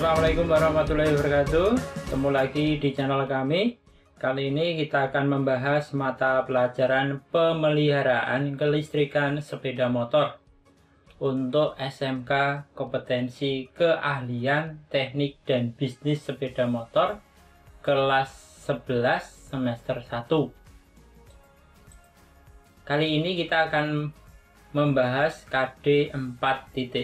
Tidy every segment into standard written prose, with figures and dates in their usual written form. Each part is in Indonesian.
Assalamualaikum warahmatullahi wabarakatuh. Ketemu lagi di channel kami. Kali ini kita akan membahas mata pelajaran pemeliharaan kelistrikan sepeda motor untuk SMK Kompetensi Keahlian Teknik dan Bisnis Sepeda Motor kelas 11 semester 1. Kali ini kita akan membahas KD 4.1,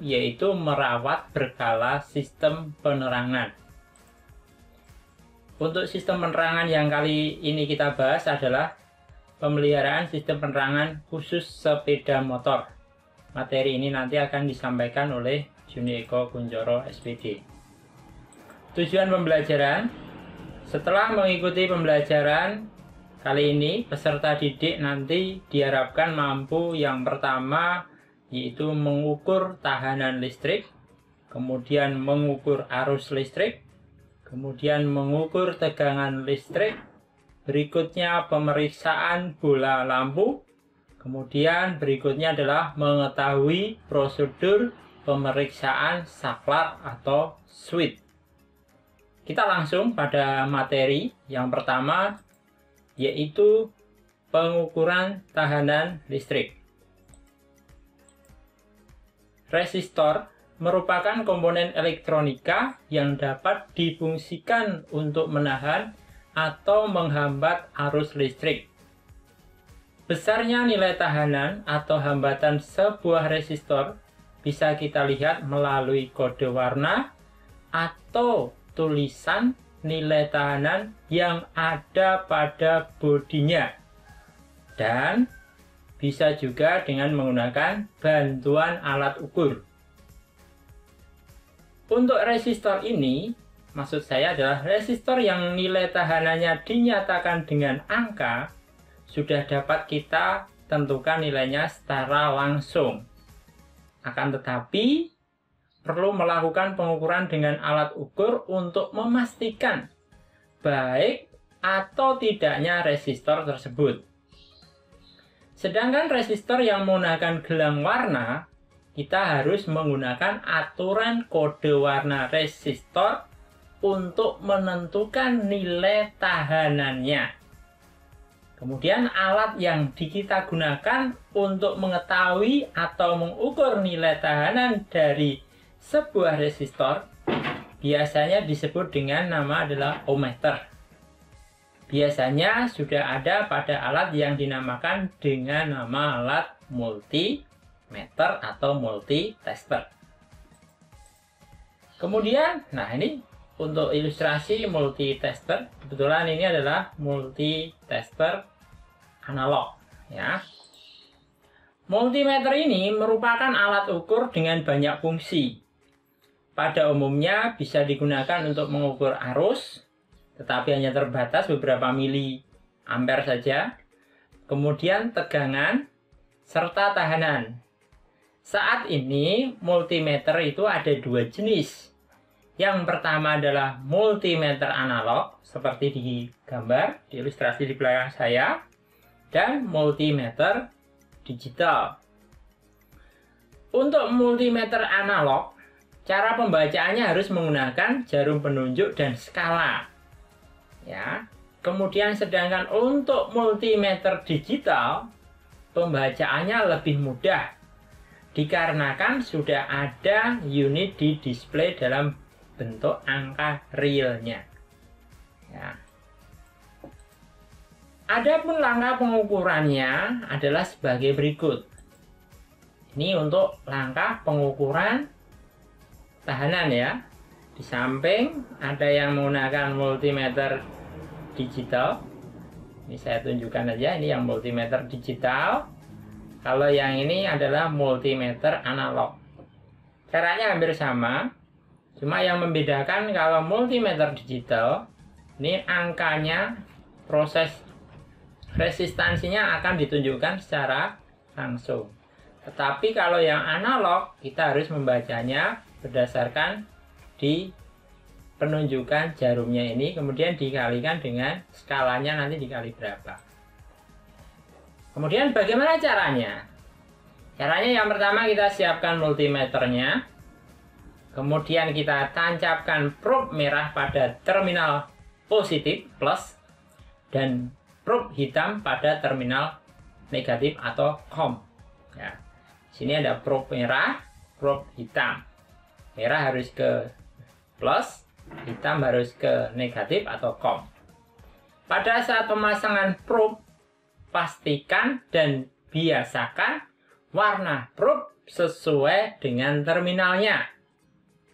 yaitu merawat berkala sistem penerangan. Untuk sistem penerangan yang kali ini kita bahas adalah pemeliharaan sistem penerangan khusus sepeda motor. Materi ini nanti akan disampaikan oleh Juni Eko Kunchoro SPD. Tujuan pembelajaran: setelah mengikuti pembelajaran kali ini, peserta didik nanti diharapkan mampu yang pertama yaitu mengukur tahanan listrik, kemudian mengukur arus listrik, kemudian mengukur tegangan listrik, berikutnya pemeriksaan bola lampu, kemudian berikutnya adalah mengetahui prosedur pemeriksaan saklar atau switch. Kita langsung pada materi yang pertama, yaitu pengukuran tahanan listrik. Resistor merupakan komponen elektronika yang dapat difungsikan untuk menahan atau menghambat arus listrik. Besarnya nilai tahanan atau hambatan sebuah resistor bisa kita lihat melalui kode warna atau tulisan nilai tahanan yang ada pada bodinya, dan bisa juga dengan menggunakan bantuan alat ukur. Untuk resistor ini, maksud saya adalah resistor yang nilai tahanannya dinyatakan dengan angka, sudah dapat kita tentukan nilainya secara langsung. Akan tetapi perlu melakukan pengukuran dengan alat ukur untuk memastikan baik atau tidaknya resistor tersebut. Sedangkan resistor yang menggunakan gelang warna, kita harus menggunakan aturan kode warna resistor untuk menentukan nilai tahanannya. Kemudian alat yang kita gunakan untuk mengetahui atau mengukur nilai tahanan dari sebuah resistor biasanya disebut dengan nama adalah ohmmeter. Biasanya sudah ada pada alat yang dinamakan dengan nama alat multimeter atau multitester. Kemudian, nah ini untuk ilustrasi multitester, kebetulan ini adalah multitester analog, ya. Multimeter ini merupakan alat ukur dengan banyak fungsi. Pada umumnya bisa digunakan untuk mengukur arus, tetapi hanya terbatas beberapa miliampere saja. Kemudian tegangan, serta tahanan. Saat ini multimeter itu ada dua jenis. Yang pertama adalah multimeter analog, seperti di gambar, di ilustrasi di belakang saya, dan multimeter digital. Untuk multimeter analog, cara pembacaannya harus menggunakan jarum penunjuk dan skala. Ya. Kemudian sedangkan untuk multimeter digital, pembacaannya lebih mudah dikarenakan sudah ada unit di display dalam bentuk angka realnya. Ya. Adapun langkah pengukurannya adalah sebagai berikut. Ini untuk langkah pengukuran tahanan, ya. Di samping ada yang menggunakan multimeter digital. Ini saya tunjukkan aja, ini yang multimeter digital. Kalau yang ini adalah multimeter analog. Caranya hampir sama, cuma yang membedakan kalau multimeter digital ini angkanya, proses resistansinya akan ditunjukkan secara langsung. Tetapi kalau yang analog, kita harus membacanya berdasarkan di penunjukan jarumnya ini, kemudian dikalikan dengan skalanya, nanti dikali berapa. Kemudian bagaimana caranya? Caranya yang pertama kita siapkan multimeternya. Kemudian kita tancapkan probe merah pada terminal positif plus dan probe hitam pada terminal negatif atau COM. Ya. Sini ada probe merah, probe hitam. Merah harus ke plus, hitam harus ke negatif atau COM. Pada saat pemasangan probe, pastikan dan biasakan warna probe sesuai dengan terminalnya.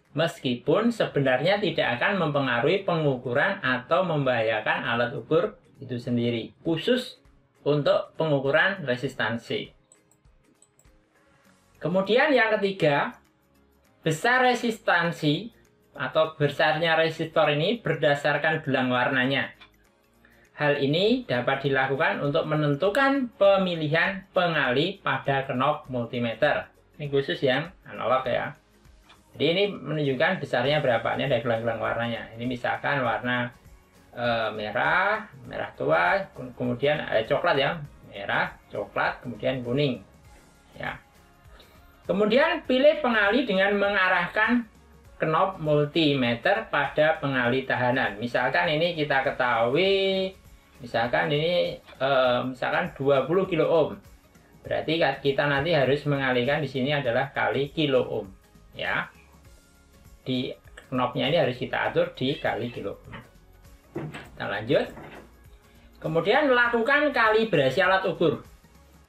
Meskipun sebenarnya tidak akan mempengaruhi pengukuran atau membahayakan alat ukur itu sendiri, khusus untuk pengukuran resistansi. Kemudian yang ketiga, besar resistansi atau besarnya resistor ini berdasarkan gelang warnanya. Hal ini dapat dilakukan untuk menentukan pemilihan pengalih pada knob multimeter. Ini khusus yang analog ya. Jadi ini menunjukkan besarnya berapa. Ini ada gelang-gelang warnanya. Ini misalkan warna merah, merah tua, kemudian ada coklat ya, merah, coklat, kemudian kuning. Ya. Kemudian pilih pengalih dengan mengarahkan knob multimeter pada pengalih tahanan. Misalkan ini kita ketahui, misalkan ini misalkan 20 kilo ohm. Berarti kita nanti harus mengalihkan di sini adalah kali kilo ohm, ya. Di knobnya ini harus kita atur di kali kilo ohm. Kita lanjut. Kemudian lakukan kalibrasi alat ukur.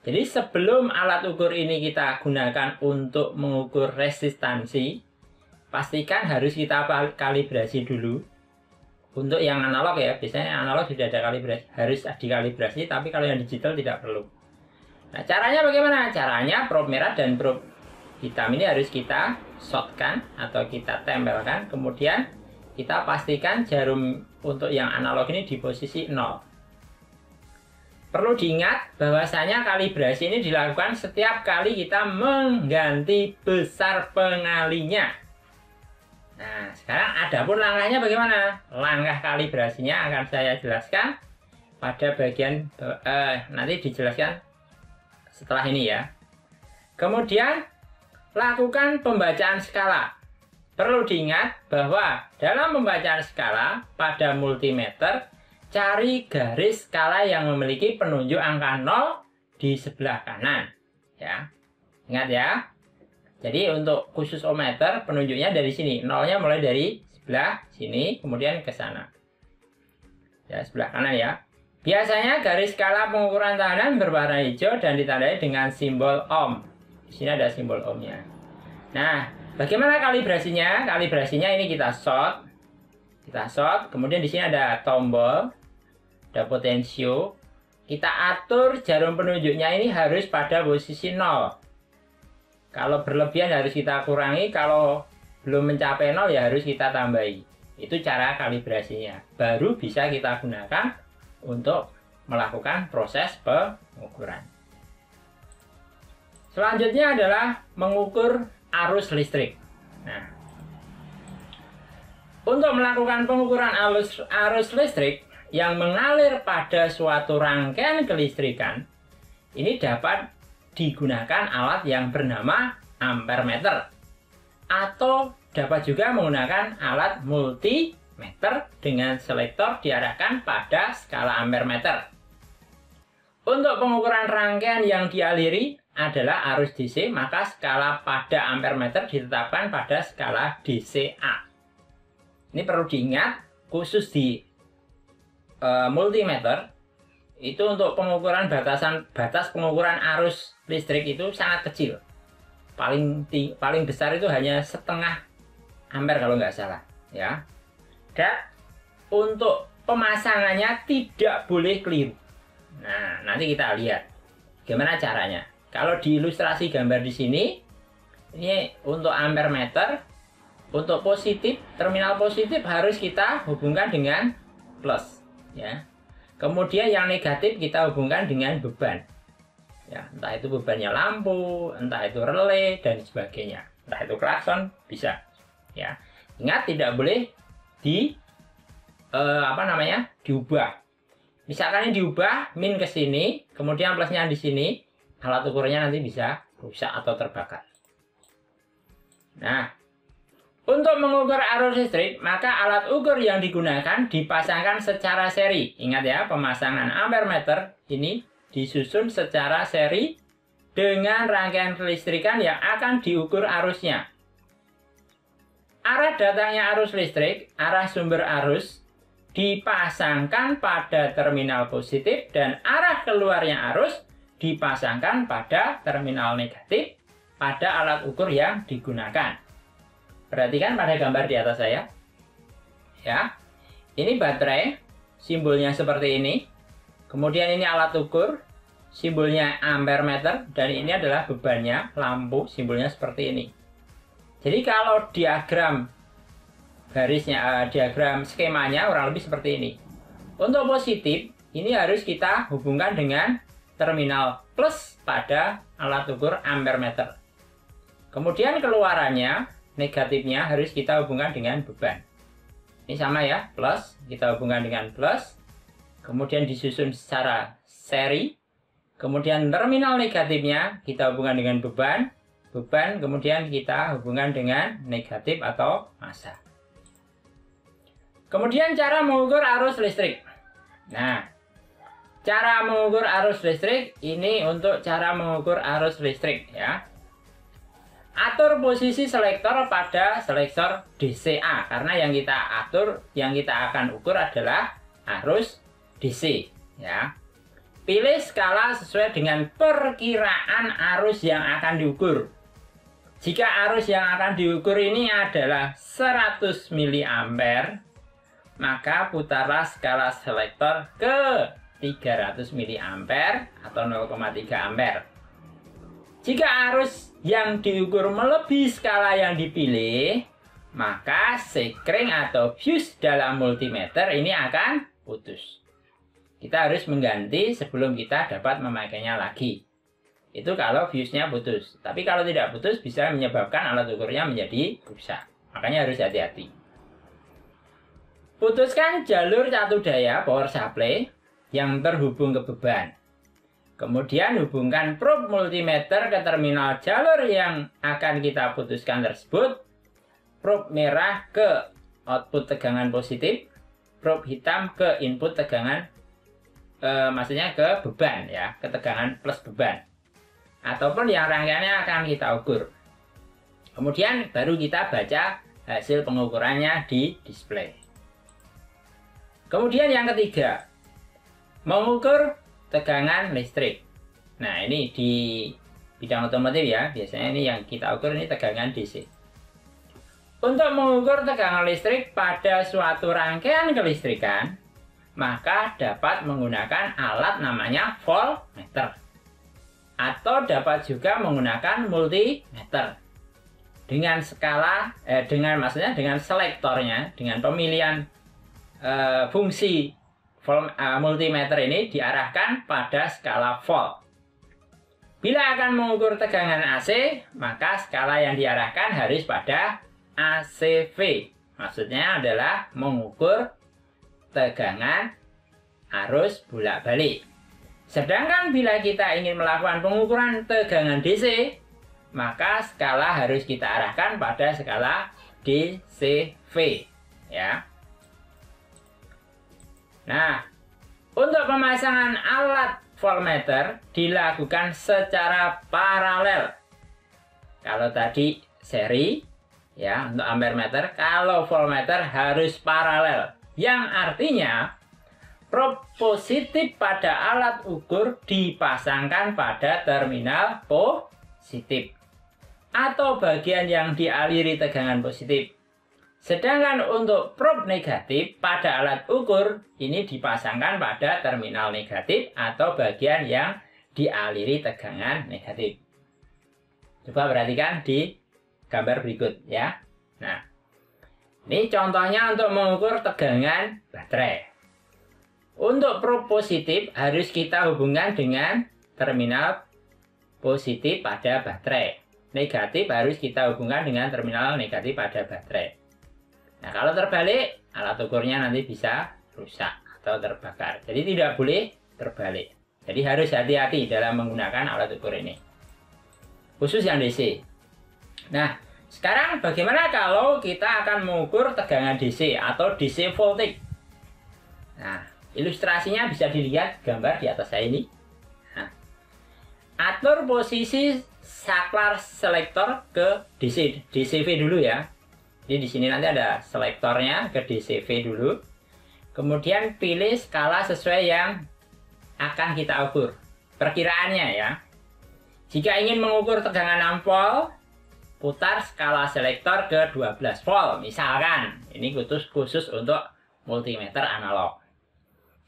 Jadi sebelum alat ukur ini kita gunakan untuk mengukur resistansi, pastikan harus kita kalibrasi dulu. Untuk yang analog ya, biasanya analog sudah ada kalibrasi, harus dikalibrasi, tapi kalau yang digital tidak perlu. Nah, caranya bagaimana? Caranya probe merah dan probe hitam ini harus kita shotkan atau kita tempelkan, kemudian kita pastikan jarum untuk yang analog ini di posisi 0. Perlu diingat bahwasanya kalibrasi ini dilakukan setiap kali kita mengganti besar pengalihnya. Nah, sekarang adapun langkahnya bagaimana? Langkah kalibrasinya akan saya jelaskan pada bagian nanti dijelaskan setelah ini ya. Kemudian lakukan pembacaan skala. Perlu diingat bahwa dalam pembacaan skala pada multimeter, cari garis skala yang memiliki penunjuk angka 0 di sebelah kanan. Ya. Ingat ya. Jadi untuk khusus ohmmeter penunjuknya dari sini. Nolnya mulai dari sebelah sini kemudian ke sana. Ya, sebelah kanan ya. Biasanya garis skala pengukuran tahanan berwarna hijau dan ditandai dengan simbol ohm. Di sini ada simbol ohmnya. Nah, bagaimana kalibrasinya? Kalibrasinya ini kita short. Kita short, kemudian di sini ada tombol, ada potensio. Kita atur jarum penunjuknya ini harus pada posisi 0. Kalau berlebihan harus kita kurangi, kalau belum mencapai 0 ya harus kita tambahi. Itu cara kalibrasinya. Baru bisa kita gunakan untuk melakukan proses pengukuran. Selanjutnya adalah mengukur arus listrik. Nah, untuk melakukan pengukuran arus listrik yang mengalir pada suatu rangkaian kelistrikan, ini dapat digunakan alat yang bernama ampermeter atau dapat juga menggunakan alat multimeter dengan selektor diarahkan pada skala ampermeter. Untuk pengukuran rangkaian yang dialiri adalah arus DC, maka skala pada ampermeter ditetapkan pada skala DCA. Ini perlu diingat, khusus di multimeter itu untuk pengukuran batas pengukuran arus listrik itu sangat kecil. Paling besar itu hanya 1/2 ampere kalau nggak salah, ya. Dan untuk pemasangannya tidak boleh keliru. Nah, nanti kita lihat gimana caranya. Kalau di ilustrasi gambar di sini, ini untuk ampermeter, untuk positif, terminal positif harus kita hubungkan dengan plus, ya. Kemudian yang negatif kita hubungkan dengan beban. Ya, entah itu bebannya lampu, entah itu relay dan sebagainya. Entah itu klakson bisa. Ya. Ingat tidak boleh diubah. Misalkan ini diubah min ke sini, kemudian plusnya di sini, alat ukurnya nanti bisa rusak atau terbakar. Nah, Untuk mengukur arus listrik, maka alat ukur yang digunakan dipasangkan secara seri. Ingat ya, pemasangan ampere meter ini disusun secara seri dengan rangkaian kelistrikan yang akan diukur arusnya. Arah datangnya arus listrik, arah sumber arus, dipasangkan pada terminal positif dan arah keluarnya arus dipasangkan pada terminal negatif pada alat ukur yang digunakan. Perhatikan pada gambar di atas saya. Ya. Ini baterai, simbolnya seperti ini. Kemudian ini alat ukur, simbolnya ampere meter, dan ini adalah bebannya, lampu, simbolnya seperti ini. Jadi kalau diagram garisnya, diagram skemanya kurang lebih seperti ini. Untuk positif, ini harus kita hubungkan dengan terminal plus pada alat ukur ampere meter. Kemudian keluarannya, negatifnya harus kita hubungkan dengan beban. Ini sama ya, plus, kita hubungkan dengan plus. Kemudian disusun secara seri. Kemudian terminal negatifnya kita hubungkan dengan beban. Beban kemudian kita hubungkan dengan negatif atau massa. Kemudian cara mengukur arus listrik. Nah, cara mengukur arus listrik ini untuk cara mengukur arus listrik ya. Atur posisi selektor pada selektor DCA karena yang kita atur, yang kita akan ukur adalah arus DC ya. Pilih skala sesuai dengan perkiraan arus yang akan diukur. Jika arus yang akan diukur ini adalah 100 mA, maka putarlah skala selektor ke 300 mA atau 0,3 ampere. Jika arus yang diukur melebihi skala yang dipilih, maka sekring atau fuse dalam multimeter ini akan putus. Kita harus mengganti sebelum kita dapat memakainya lagi. Itu kalau fuse-nya putus. Tapi kalau tidak putus bisa menyebabkan alat ukurnya menjadi rusak. Makanya harus hati-hati. Putuskan jalur satu daya power supply yang terhubung ke beban. Kemudian hubungkan probe multimeter ke terminal jalur yang akan kita putuskan tersebut. Probe merah ke output tegangan positif, probe hitam ke input tegangan, maksudnya ke beban ya, ke tegangan plus beban. Ataupun yang rangkaiannya akan kita ukur. Kemudian baru kita baca hasil pengukurannya di display. Kemudian yang ketiga, mengukur tegangan listrik. Nah, ini di bidang otomotif ya, biasanya ini yang kita ukur ini tegangan DC. Untuk mengukur tegangan listrik pada suatu rangkaian kelistrikan, maka dapat menggunakan alat namanya voltmeter. Atau dapat juga menggunakan multimeter. Dengan skala, maksudnya dengan selektornya, dengan pemilihan fungsi multimeter ini diarahkan pada skala volt. Bila akan mengukur tegangan AC, maka skala yang diarahkan harus pada ACV. Maksudnya adalah mengukur tegangan arus bolak-balik. Sedangkan bila kita ingin melakukan pengukuran tegangan DC, maka skala harus kita arahkan pada skala DCV. Ya. Nah, untuk pemasangan alat voltmeter dilakukan secara paralel. Kalau tadi seri, ya untuk ampere meter, kalau voltmeter harus paralel. Yang artinya, probe positif pada alat ukur dipasangkan pada terminal positif. Atau bagian yang dialiri tegangan positif. Sedangkan untuk probe negatif pada alat ukur ini dipasangkan pada terminal negatif atau bagian yang dialiri tegangan negatif. Coba perhatikan di gambar berikut ya. Nah, ini contohnya untuk mengukur tegangan baterai. Untuk probe positif harus kita hubungkan dengan terminal positif pada baterai. Negatif harus kita hubungkan dengan terminal negatif pada baterai. Nah, kalau terbalik, alat ukurnya nanti bisa rusak atau terbakar. Jadi tidak boleh terbalik. Jadi harus hati-hati dalam menggunakan alat ukur ini. Khusus yang DC. Nah, Sekarang bagaimana kalau kita akan mengukur tegangan DC atau DC voltage? Nah, ilustrasinya bisa dilihat gambar di atas saya ini. Nah, atur posisi saklar selektor ke DCV dulu ya. Jadi di sini nanti ada selektornya ke DCV dulu. Kemudian pilih skala sesuai yang akan kita ukur. Perkiraannya ya. Jika ingin mengukur tegangan ampol, putar skala selektor ke 12 volt. Misalkan, ini khusus untuk multimeter analog.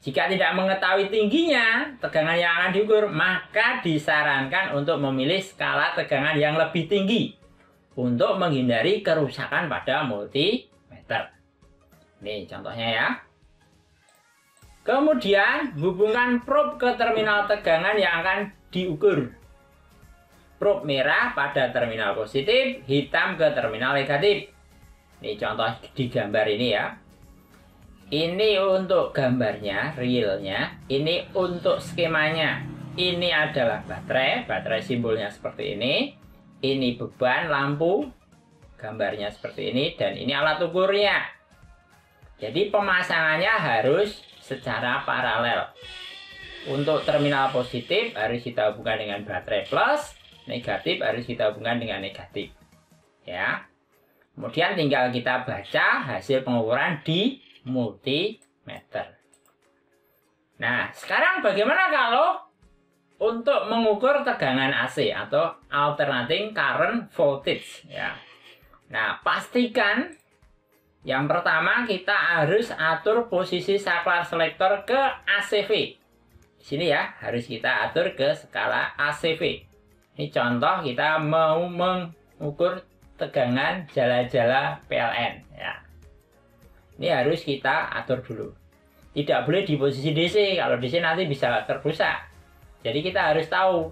Jika tidak mengetahui tingginya tegangan yang akan diukur, maka disarankan untuk memilih skala tegangan yang lebih tinggi untuk menghindari kerusakan pada multimeter. Ini contohnya ya. Kemudian hubungkan probe ke terminal tegangan yang akan diukur. Probe merah pada terminal positif, hitam ke terminal negatif. Ini contoh di gambar ini ya. Ini untuk gambarnya, realnya. Ini untuk skemanya. Ini adalah baterai simbolnya seperti ini. Ini beban lampu, gambarnya seperti ini. Dan ini alat ukurnya. Jadi pemasangannya harus secara paralel. Untuk terminal positif harus kita hubungkan dengan baterai plus. Negatif harus kita hubungkan dengan negatif ya. Kemudian tinggal kita baca hasil pengukuran di multimeter. Nah, sekarang bagaimana kalau untuk mengukur tegangan AC atau alternating current voltage ya. Nah, pastikan yang pertama kita harus atur posisi saklar selektor ke ACV. Di sini ya, harus kita atur ke skala ACV. Ini contoh kita mau mengukur tegangan jala-jala PLN ya. Ini harus kita atur dulu. Tidak boleh di posisi DC, kalau DC nanti bisa terrusak. Jadi kita harus tahu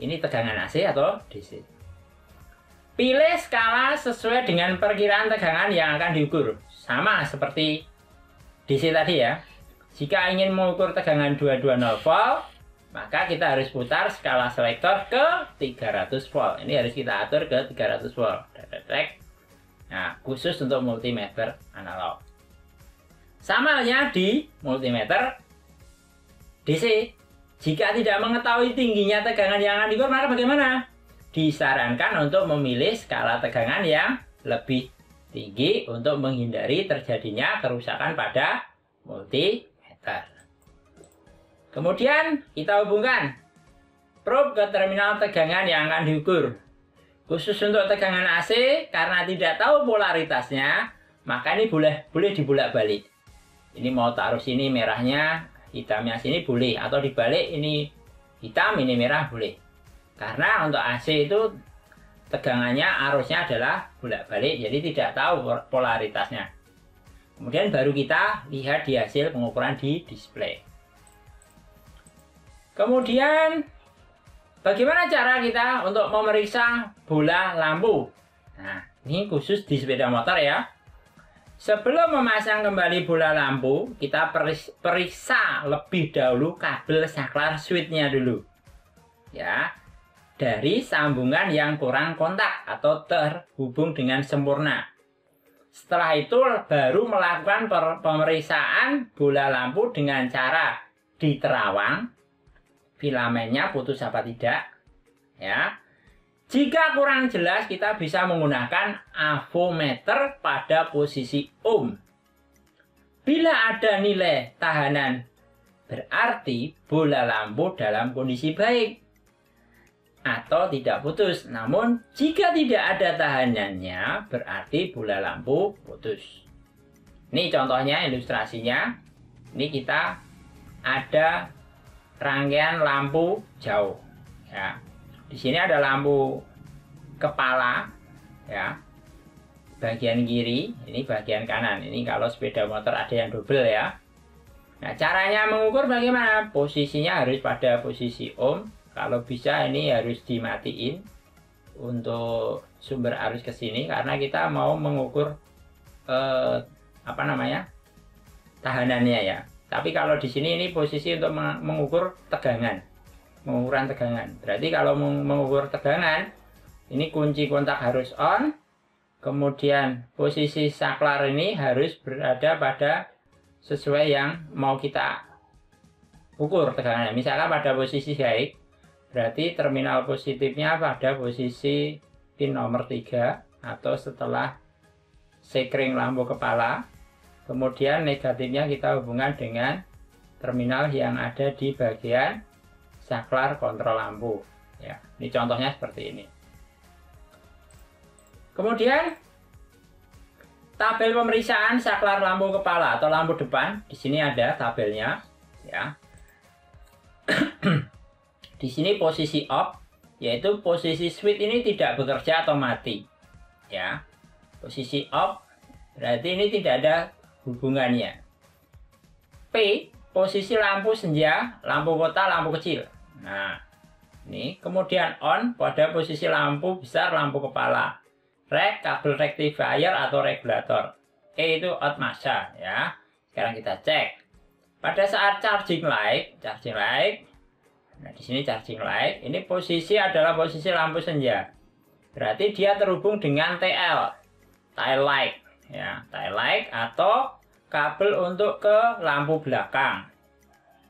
ini tegangan AC atau DC. Pilih skala sesuai dengan perkiraan tegangan yang akan diukur. Sama seperti DC tadi ya. Jika ingin mengukur tegangan 220 volt, maka kita harus putar skala selektor ke 300 volt. Ini harus kita atur ke 300 volt. Nah, khusus untuk multimeter analog. Sama halnya di multimeter DC. Jika tidak mengetahui tingginya tegangan yang akan diukur, maka bagaimana? Disarankan untuk memilih skala tegangan yang lebih tinggi untuk menghindari terjadinya kerusakan pada multimeter. Kemudian kita hubungkan probe ke terminal tegangan yang akan diukur. Khusus untuk tegangan AC, karena tidak tahu polaritasnya, maka ini boleh dibolak-balik. Ini mau taruh sini merahnya, hitamnya sini boleh. Atau dibalik, ini hitam, ini merah boleh. Karena untuk AC itu tegangannya, arusnya adalah bolak-balik, jadi tidak tahu polaritasnya. Kemudian baru kita lihat di hasil pengukuran di display. Kemudian bagaimana cara kita untuk memeriksa bola lampu? Nah, ini khusus di sepeda motor ya. Sebelum memasang kembali bola lampu, kita periksa lebih dahulu kabel saklar switch-nya dulu. Ya, dari sambungan yang kurang kontak atau terhubung dengan sempurna. Setelah itu baru melakukan pemeriksaan bola lampu dengan cara diterawang. Filamennya putus apa tidak ya. Jika kurang jelas, kita bisa menggunakan avometer pada posisi ohm. Bila ada nilai tahanan, berarti bola lampu dalam kondisi baik atau tidak putus. Namun jika tidak ada tahanannya, berarti bola lampu putus. Ini contohnya, ilustrasinya. Ini kita ada rangkaian lampu jauh ya. Di sini ada lampu kepala ya, bagian kiri, ini bagian kanan. Ini kalau sepeda motor ada yang double ya. Nah, caranya mengukur bagaimana? Posisinya harus pada posisi ohm. Kalau bisa ini harus dimatiin untuk sumber arus ke sini, karena kita mau mengukur tahanannya ya. Tapi kalau di sini ini posisi untuk mengukur tegangan, pengukuran tegangan. Berarti kalau mengukur tegangan, ini kunci kontak harus on, Kemudian posisi saklar ini harus berada pada sesuai yang mau kita ukur tegangannya. Misalkan pada posisi baik, berarti terminal positifnya pada posisi pin nomor 3 atau setelah sekring lampu kepala. Kemudian negatifnya kita hubungkan dengan terminal yang ada di bagian saklar kontrol lampu. Ya, ini contohnya seperti ini. Kemudian tabel pemeriksaan saklar lampu kepala atau lampu depan. Di sini ada tabelnya, ya. Di sini posisi off, yaitu posisi switch ini tidak bekerja atau mati. Ya, posisi off berarti ini tidak ada hubungannya. P, posisi lampu senja, lampu kota, lampu kecil. Nah, ini kemudian on pada posisi lampu besar, lampu kepala. Rek, kabel rectifier atau regulator. E itu out masa, ya. Sekarang kita cek. Pada saat charging light. Nah, di sini charging light. Ini posisi adalah posisi lampu senja. Berarti dia terhubung dengan TL, tail light, ya, tail light atau kabel untuk ke lampu belakang,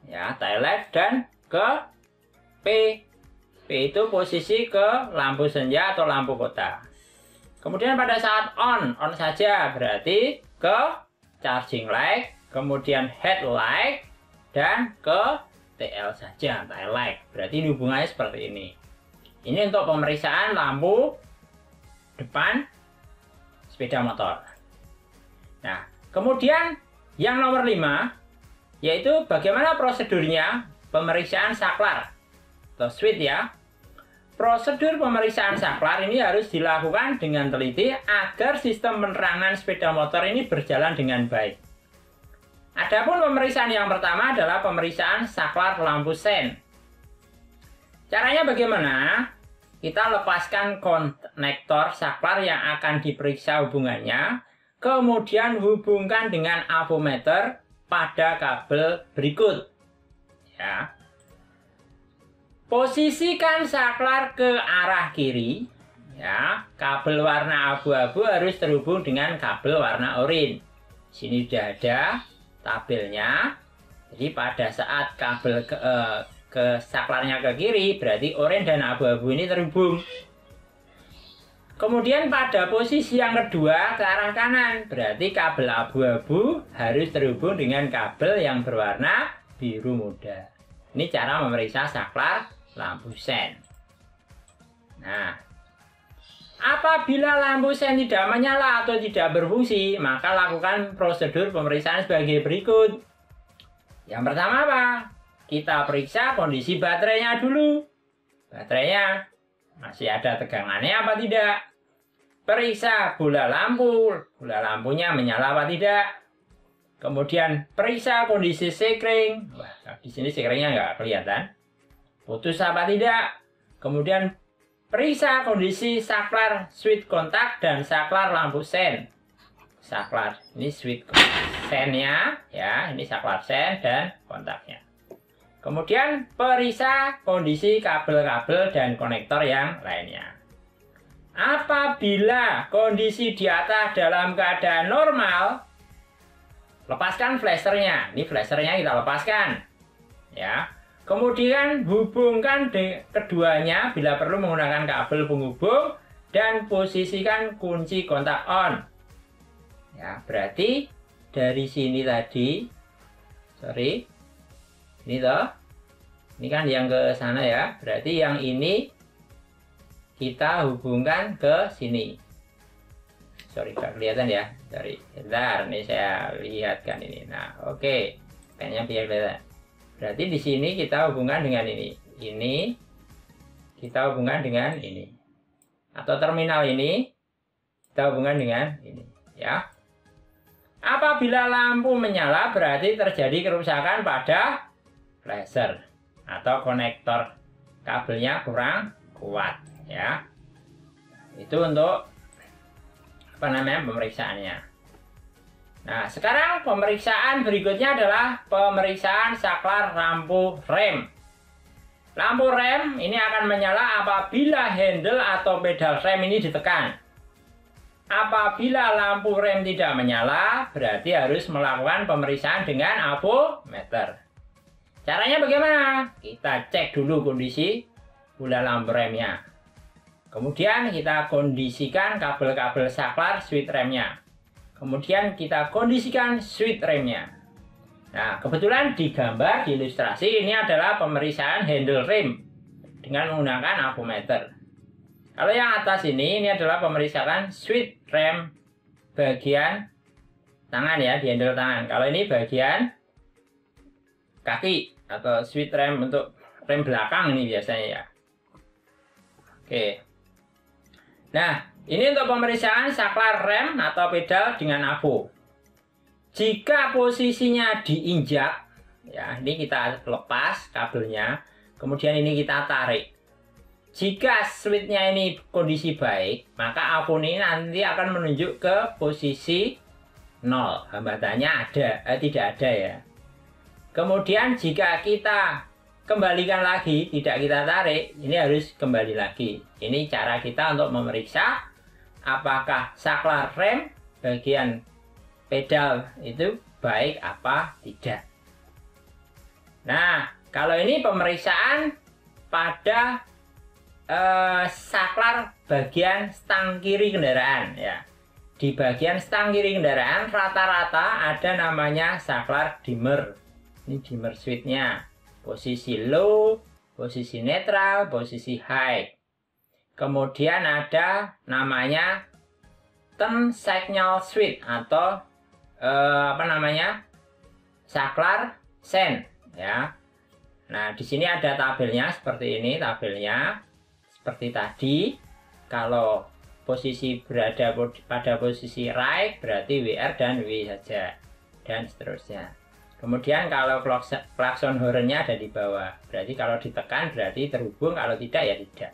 ya, tail light, dan ke P. P itu posisi ke lampu senja atau lampu kota. Kemudian pada saat on saja berarti ke charging light, kemudian headlight, dan ke TL saja, tail light. Berarti hubungannya seperti ini. Ini untuk pemeriksaan lampu depan sepeda motor. Nah, kemudian yang nomor 5 yaitu bagaimana prosedurnya pemeriksaan saklar atau switch, ya. Prosedur pemeriksaan saklar ini harus dilakukan dengan teliti agar sistem penerangan sepeda motor ini berjalan dengan baik. Adapun pemeriksaan yang pertama adalah pemeriksaan saklar lampu sen. Caranya bagaimana? Kita lepaskan konektor saklar yang akan diperiksa hubungannya, kemudian hubungkan dengan avometer pada kabel berikut. Ya. Posisikan saklar ke arah kiri, ya. Kabel warna abu-abu harus terhubung dengan kabel warna oranye. Sini sudah ada tabelnya. Jadi pada saat kabel ke saklarnya ke kiri, berarti oranye dan abu-abu ini terhubung. Kemudian pada posisi yang kedua ke arah kanan, berarti kabel abu-abu harus terhubung dengan kabel yang berwarna biru muda. Ini cara memeriksa saklar lampu sen. Nah, apabila lampu sen tidak menyala atau tidak berfungsi, maka lakukan prosedur pemeriksaan sebagai berikut. Yang pertama apa? Kita periksa kondisi baterainya dulu. Baterainya masih ada tegangannya apa tidak? Periksa bola lampu. Bola lampunya menyala apa tidak? Kemudian periksa kondisi sekring. Wah, di sini sekringnya nggak kelihatan. Putus apa tidak? Kemudian periksa kondisi saklar switch kontak dan saklar lampu sen. Saklar ini switch sennya, ya, ini saklar sen dan kontaknya. Kemudian periksa kondisi kabel-kabel dan konektor yang lainnya. Apabila kondisi di atas dalam keadaan normal, lepaskan flashernya. Ini flashernya kita lepaskan, ya. Kemudian hubungkan keduanya bila perlu menggunakan kabel penghubung dan posisikan kunci kontak on. Ya, berarti dari sini tadi, ini toh, ini kan yang ke sana, ya. Berarti yang ini kita hubungkan ke sini. Nggak kelihatan ya. Bentar, ini saya lihatkan ini. Nah, oke. Kayaknya biar kelihatan. Berarti di sini kita hubungkan dengan ini. Ini kita hubungkan dengan ini. Atau terminal ini kita hubungkan dengan ini, ya. Apabila lampu menyala berarti terjadi kerusakan pada flasher atau konektor kabelnya kurang kuat, ya. Itu untuk pemeriksaannya. Nah, sekarang pemeriksaan berikutnya adalah pemeriksaan saklar lampu rem. Lampu rem ini akan menyala apabila handle atau pedal rem ini ditekan. Apabila lampu rem tidak menyala, berarti harus melakukan pemeriksaan dengan avometer. Caranya bagaimana? Kita cek dulu kondisi bola lampu remnya. Kemudian kita kondisikan kabel-kabel saklar switch remnya. Kemudian kita kondisikan switch remnya. Nah, kebetulan di gambar, di ilustrasi ini adalah pemeriksaan handle rem dengan menggunakan avometer. Kalau yang atas ini adalah pemeriksaan switch rem bagian tangan ya, di handle tangan. Kalau ini bagian kaki atau switch rem untuk rem belakang ini biasanya ya. Oke. Nah, ini untuk pemeriksaan saklar rem atau pedal dengan avo. Jika posisinya diinjak, ya ini kita lepas kabelnya, kemudian ini kita tarik. Jika switchnya ini kondisi baik, maka avo ini nanti akan menunjuk ke posisi 0. Hambatannya tidak ada ya. Kemudian jika kita kembalikan lagi, tidak kita tarik, ini harus kembali lagi. Ini cara kita untuk memeriksa apakah saklar rem bagian pedal itu baik apa tidak. Nah, kalau ini pemeriksaan pada saklar bagian stang kiri kendaraan ya. Di bagian stang kiri kendaraan rata-rata ada namanya saklar dimmer. Ini dimmer switchnya. Posisi low, posisi netral, posisi high. Kemudian ada namanya turn signal switch atau saklar sen ya. Nah, di sini ada tabelnya seperti ini, tabelnya seperti tadi. Kalau posisi berada pada posisi right berarti WR dan W saja dan seterusnya. Kemudian kalau klakson hornnya ada di bawah, berarti kalau ditekan berarti terhubung, kalau tidak ya tidak.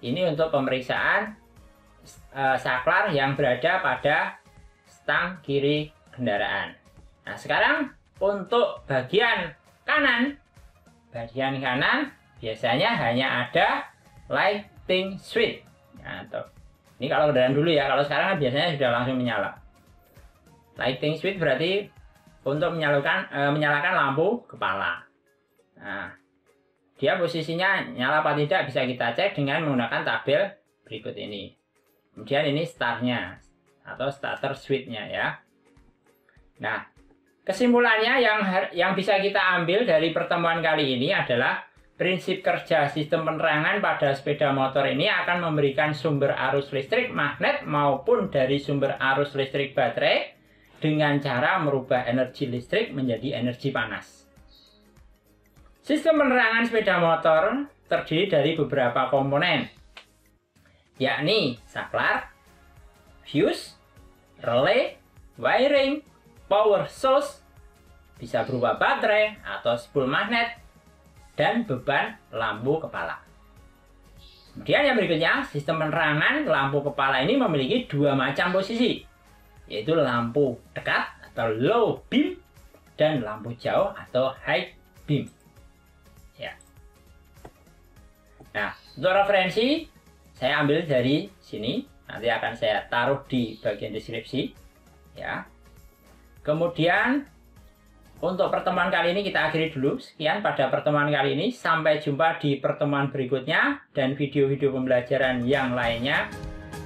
Ini untuk pemeriksaan saklar yang berada pada stang kiri kendaraan. Nah, sekarang untuk bagian kanan. Bagian kanan biasanya hanya ada lighting switch. Nah, ini kalau kendaraan dulu ya, kalau sekarang kan biasanya sudah langsung menyala. Lighting switch berarti untuk menyalakan lampu kepala. Nah, dia posisinya nyala apa tidak bisa kita cek dengan menggunakan tabel berikut ini. Kemudian ini startnya atau starter switch-nya ya. Nah, kesimpulannya yang bisa kita ambil dari pertemuan kali ini adalah prinsip kerja sistem penerangan pada sepeda motor ini akan memberikan sumber arus listrik magnet maupun dari sumber arus listrik baterai dengan cara merubah energi listrik menjadi energi panas. Sistem penerangan sepeda motor terdiri dari beberapa komponen, yakni saklar, fuse, relay, wiring, power source, bisa berupa baterai atau spool magnet, dan beban lampu kepala. Kemudian yang berikutnya, sistem penerangan lampu kepala ini memiliki dua macam posisi, yaitu lampu dekat atau low beam dan lampu jauh atau high beam. Ya. Nah, untuk referensi saya ambil dari sini, nanti akan saya taruh di bagian deskripsi. Ya. Kemudian untuk pertemuan kali ini kita akhiri dulu. Sekian pada pertemuan kali ini. Sampai jumpa di pertemuan berikutnya dan video-video pembelajaran yang lainnya.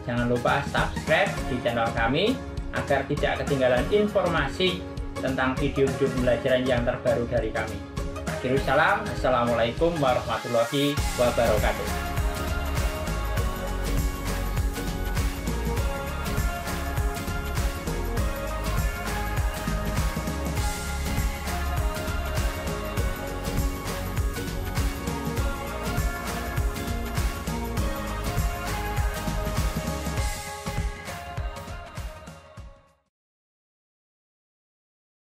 Jangan lupa subscribe di channel kami agar tidak ketinggalan informasi tentang video-video pembelajaran yang terbaru dari kami. Akhirul salam. Assalamualaikum warahmatullahi wabarakatuh.